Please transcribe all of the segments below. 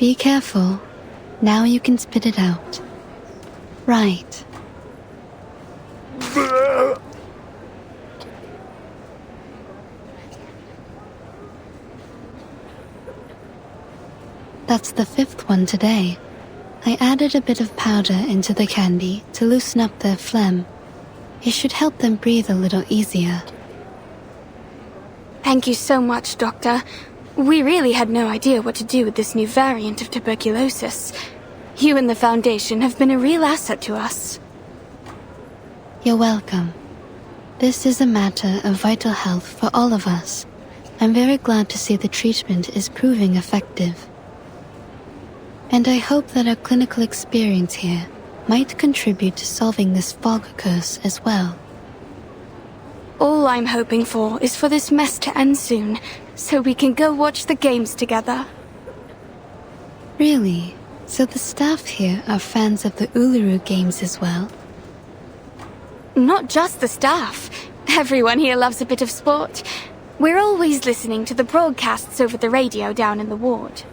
Be careful. Now you can spit it out. Right. That's the 5th one today. I added a bit of powder into the candy to loosen up their phlegm. It should help them breathe a little easier. Thank you so much, Doctor. We really had no idea what to do with this new variant of tuberculosis. You and the Foundation have been a real asset to us. You're welcome. This is a matter of vital health for all of us. I'm very glad to see the treatment is proving effective. And I hope that our clinical experience here might contribute to solving this fog curse as well. All I'm hoping for is for this mess to end soon, so we can go watch the games together. Really? So the staff here are fans of the Uluru games as well? Not just the staff. Everyone here loves a bit of sport. We're always listening to the broadcasts over the radio down in the ward.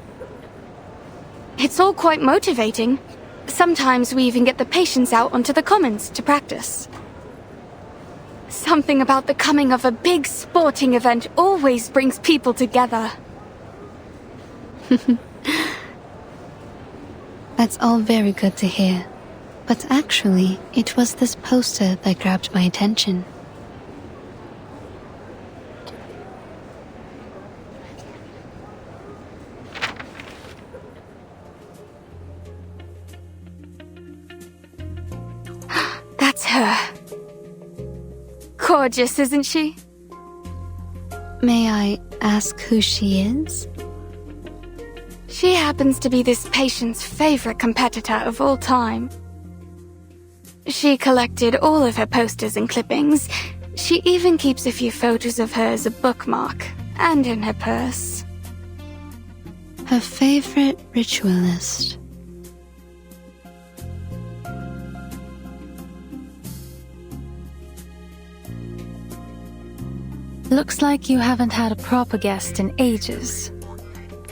It's all quite motivating. Sometimes we even get the patients out onto the commons to practice. Something about the coming of a big sporting event always brings people together. That's all very good to hear. But actually, it was this poster that grabbed my attention. That's her. Gorgeous, isn't she? May I ask who she is? She happens to be this patient's favorite competitor of all time. She collected all of her posters and clippings. She even keeps a few photos of her as a bookmark, and in her purse. Her favorite ritualist. Looks like you haven't had a proper guest in ages.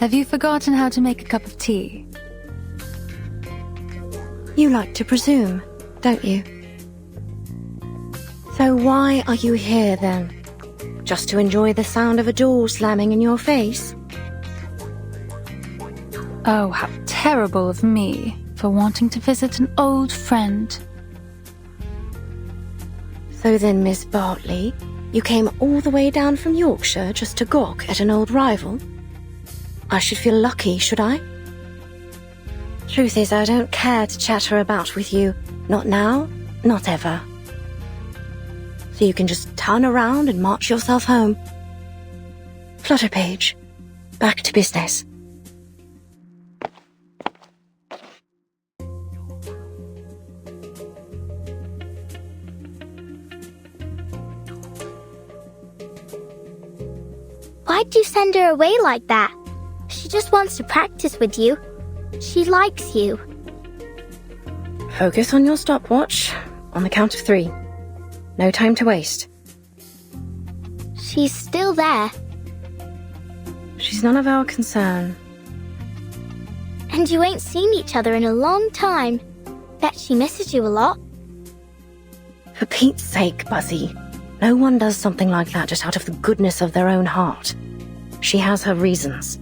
Have you forgotten how to make a cup of tea? You like to presume, don't you? So why are you here then? Just to enjoy the sound of a door slamming in your face? Oh, how terrible of me for wanting to visit an old friend. So then, Miss Bartley, you came all the way down from Yorkshire just to gawk at an old rival? I should feel lucky, should I? Truth is, I don't care to chatter about with you. Not now, not ever. So you can just turn around and march yourself home. Flutterpage, back to business. Why'd you send her away like that? She just wants to practice with you. She likes you. Focus on your stopwatch. On the count of 3. No time to waste. She's still there. She's none of our concern. And you ain't seen each other in a long time. Bet she misses you a lot. For Pete's sake, Buzzy. No one does something like that just out of the goodness of their own heart. She has her reasons.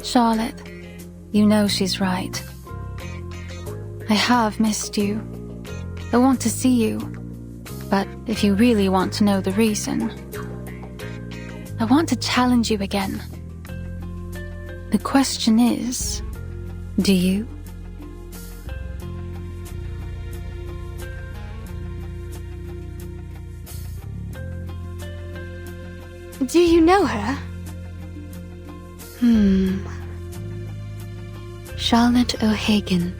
Charlotte, you know she's right. I have missed you. I want to see you. But if you really want to know the reason, I want to challenge you again. The question is, do you? Do you know her? Charlotte O'Hagan.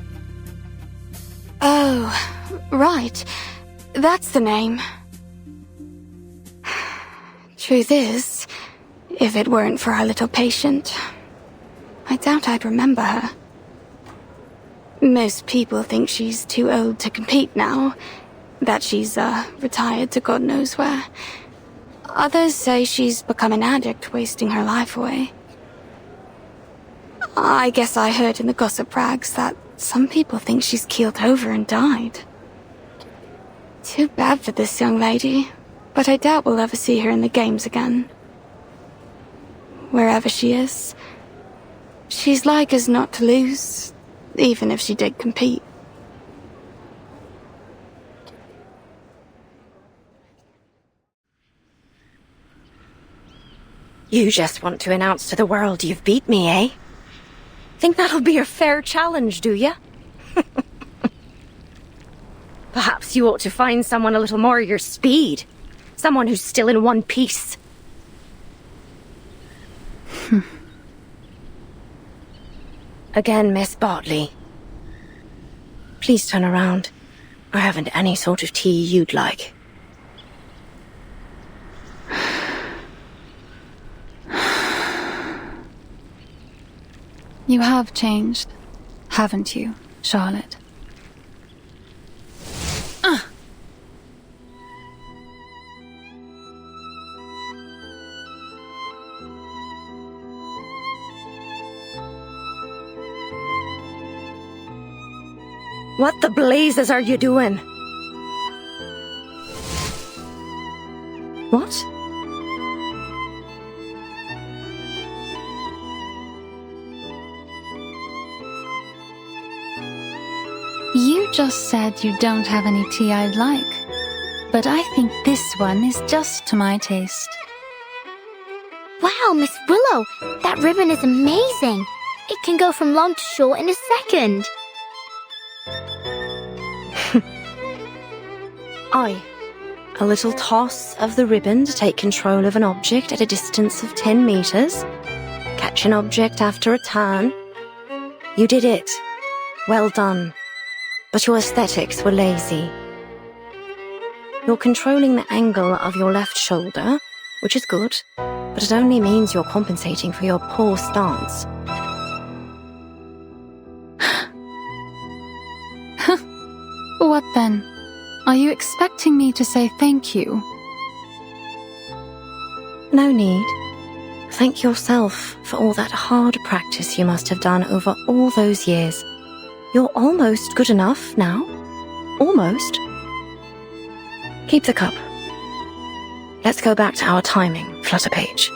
Oh, right. That's the name. Truth is, if it weren't for our little patient, I doubt I'd remember her. Most people think she's too old to compete now. that she's, retired to God knows where. Others say she's become an addict, wasting her life away. I guess I heard in the gossip rags that some people think she's keeled over and died. Too bad for this young lady, but I doubt we'll ever see her in the games again. Wherever she is, she's like as not to lose, even if she did compete. You just want to announce to the world you've beat me, eh? Think that'll be a fair challenge, do ya? Perhaps you ought to find someone a little more your speed. Someone who's still in one piece. Again, Miss Bartley. Please turn around. I haven't any sort of tea you'd like. You have changed, haven't you, Charlotte? What the blazes are you doing? What? You just said you don't have any tea I'd like, but I think this one is just to my taste. Wow, Miss Willow, that ribbon is amazing. It can go from long to short in a second. Aye. A little toss of the ribbon to take control of an object at a distance of 10 meters. Catch an object after a turn. You did it. Well done. But your aesthetics were lazy. You're controlling the angle of your left shoulder, which is good, but it only means you're compensating for your poor stance. What then? Are you expecting me to say thank you? No need. Thank yourself for all that hard practice you must have done over all those years. You're almost good enough now. Almost. Keep the cup. Let's go back to our timing, Flutterpage.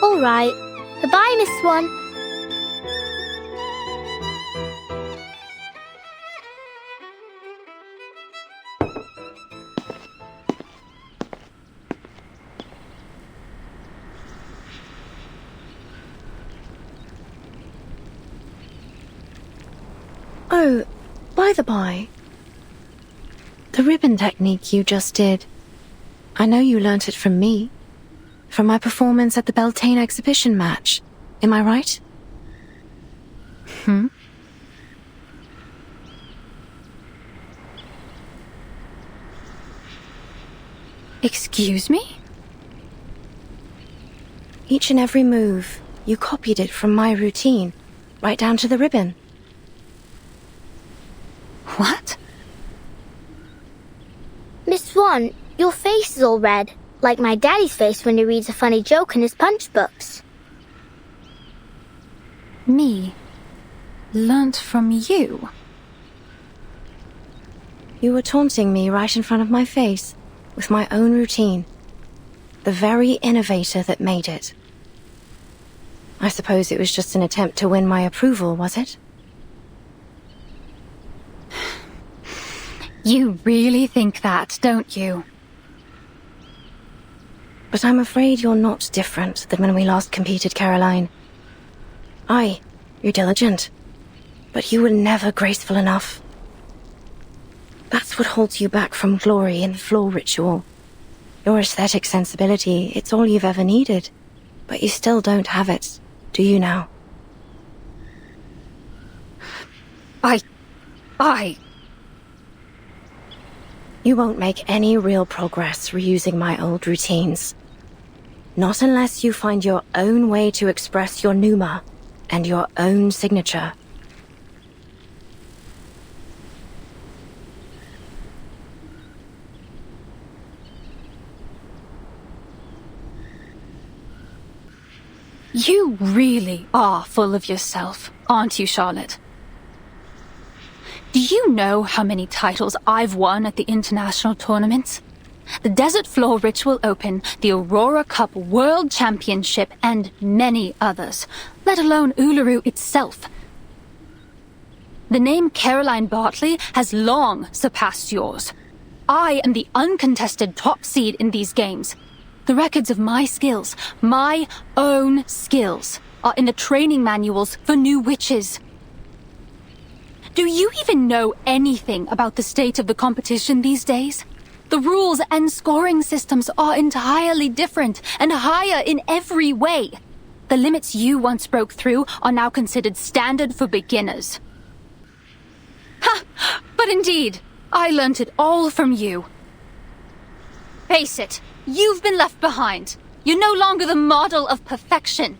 All right. Goodbye, Miss Swan. Oh, by the by, the ribbon technique you just did, I know you learnt it from me, from my performance at the Beltane exhibition match. Am I right? Excuse me? Each and every move, you copied it from my routine, right down to the ribbon. What? Miss Swan, your face is all red, like my daddy's face when he reads a funny joke in his punch books. Me? Learnt from you? You were taunting me right in front of my face, with my own routine. The very innovator that made it. I suppose it was just an attempt to win my approval, was it? You really think that, don't you? But I'm afraid you're not different than when we last competed, Caroline. Aye, you're diligent, but you were never graceful enough. That's what holds you back from glory in the floor ritual. Your aesthetic sensibility, it's all you've ever needed, but you still don't have it, do you now? You won't make any real progress reusing my old routines. Not unless you find your own way to express your pneuma and your own signature. You really are full of yourself, aren't you, Charlotte? Do you know how many titles I've won at the international tournaments? The Desert Floor Ritual Open, the Aurora Cup World Championship, and many others, let alone Uluru itself. The name Caroline Bartley has long surpassed yours. I am the uncontested top seed in these games. The records of my skills, my own skills, are in the training manuals for new witches. Do you even know anything about the state of the competition these days? The rules and scoring systems are entirely different and higher in every way. The limits you once broke through are now considered standard for beginners. Ha! But indeed, I learnt it all from you. Face it, you've been left behind. You're no longer the model of perfection.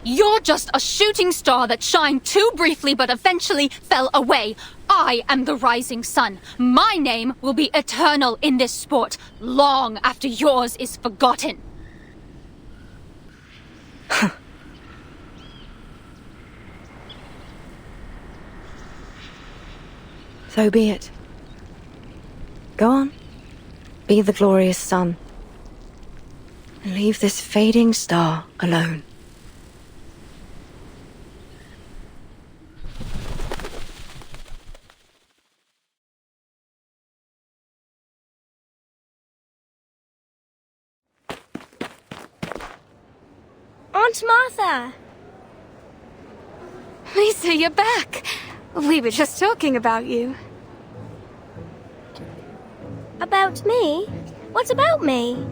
You're just a shooting star that shined too briefly but eventually fell away. I am the rising sun. My name will be eternal in this sport, long after yours is forgotten. So be it. Go on. Be the glorious sun. And leave this fading star alone. Aunt Martha! Lisa, you're back. We were just talking about you. About me? What about me?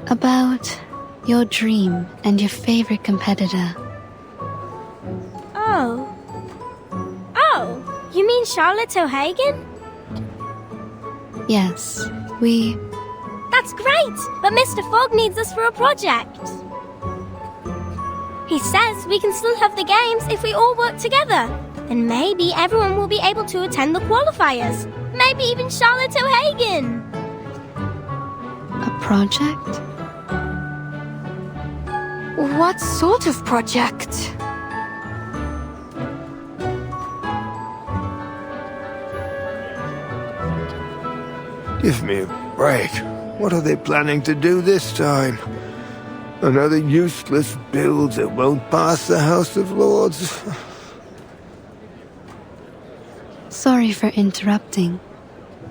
About your dream and your favorite competitor. Oh. Oh, you mean Charlotte O'Hagan? Yes, That's great, but Mr. Fogg needs us for a project. He says we can still have the games if we all work together. Then maybe everyone will be able to attend the qualifiers. Maybe even Charlotte O'Hagan. a project? What sort of project? Give me a break. What are they planning to do this time? Another useless build that won't pass the House of Lords? Sorry for interrupting.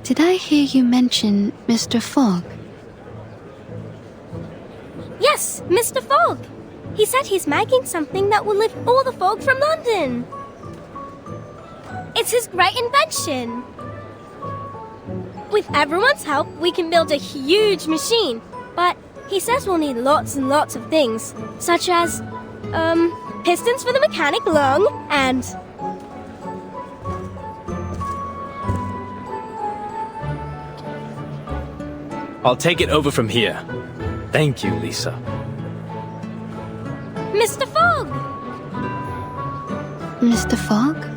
Did I hear you mention Mr. Fogg? Yes, Mr. Fogg. He said he's making something that will lift all the fog from London. It's his great invention. With everyone's help, we can build a huge machine. But he says we'll need lots and lots of things, such as, pistons for the mechanic lung, and... I'll take it over from here. Thank you, Lisa. Mr. Fogg! Mr. Fogg?